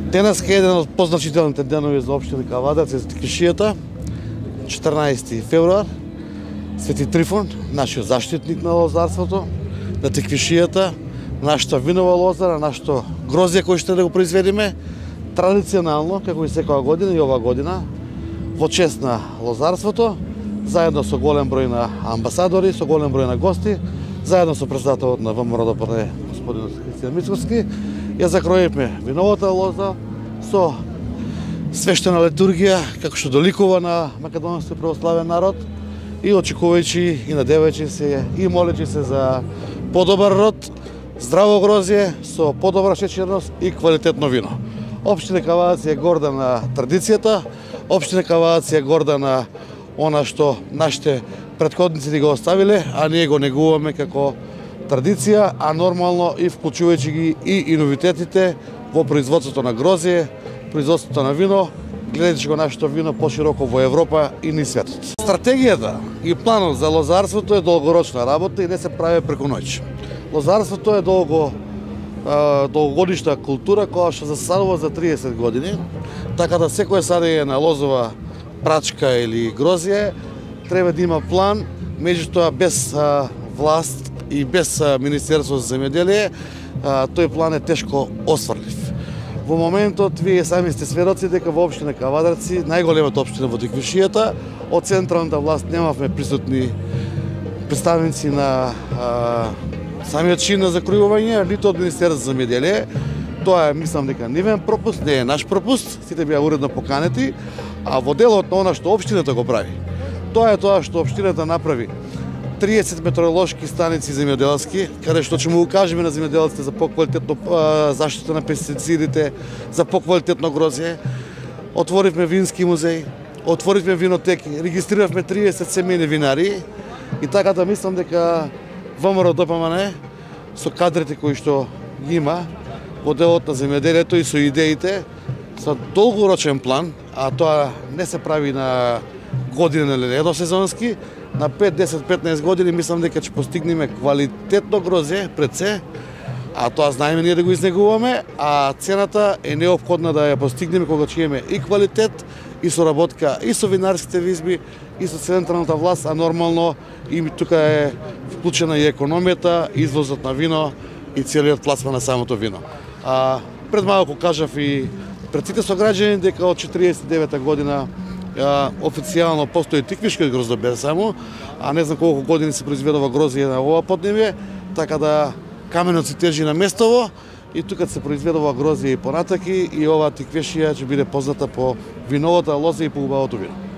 Денес е еден од позначителните денови за општина Кавадарци за Тиквишијата, 14 февруар, Свети Трифон, нашиот заштитник на лозарството, на Тиквишијата, нашата винова лоза, на нашето грозје кој ще да го произведеме, традиционално, како и секоја година и оваа година, во чест на лозарството, заедно со голем број на амбасадори, со голем број на гости, заедно со председателот на ВМРО-ДПР, господин Христијан Мицкоски, ја закроивме виновата лоза со свештена литургија, како што доликува на македонски православен народ, и очекувајќи и надевајќи се и молејќи се за подобар род, здраво грозје со подобра шеќерност и квалитетно вино. Општина Кавадарци е горда на традицијата, општина Кавадарци е горда на она што нашите претходници ни го оставиле, а ние го негуваме како традиција, а нормално и вклучувајќи ги и новитетите во производството на грозје, производството на вино, гледајќи го нашето вино пошироко во Европа и низ светот. Стратегијата и планот за лозарството е долгорочна работа и не се прави преку ноќ. Лозарството е долгогодишна култура која што засадува за 30 години, така да секој садење на лозова прачка или грозје треба да има план, меѓутоа без власт и без Министерство за земјоделие, тој план е тешко осврлив. Во моментот вие сами сте сведоци дека во општина Кавадарци, најголемата општина во Тиквишијата, од централната власт немавме присутни представници на самиот чин на закројување, ниту од Министерство за земјоделие. Тоа е, мислам дека нивен пропуст, не е наш пропуст, сите беа уредно поканети, а во делот на она што општината го прави. Тоа е тоа што општината направи 30 метеоролошки станици земјоделски, каде што ќе му кажеме на земјоделците за поквалитетно заштита на пестицидите, за поквалитетно грозје. Отворивме вински музеј, отворивме винотеки, регистриравме 30 семејни винари и така да мислам дека ВМРО-ДПМН со кадрите кои што ги има во делот на земјоделието и со идеите, со долгорочен план, а тоа не се прави на година или едносезонски, на 5, 10, 15 години мислам дека ќе постигнеме квалитетно грозје пред се, а тоа знаеме ние да го изнегуваме, а цената е неопходна да ја постигнеме кога ќе имаме и квалитет, и соработка и со винарските визби, и со централната власт, а нормално и тука е вклучена и економијата, извозот на вино и целиот пласман на самото вино. Пред малку кажав и пред сите сограѓани дека од 49-та година официјално постои Тиквишкиот гроздобер само, а не знам колку години се произведува грозје на ова поднебје, така да каменот се тежи на местово и тука се произведува грозје и понатаки и оваа Тиквишија ќе биде позната по виновата лоза и по убавото вино.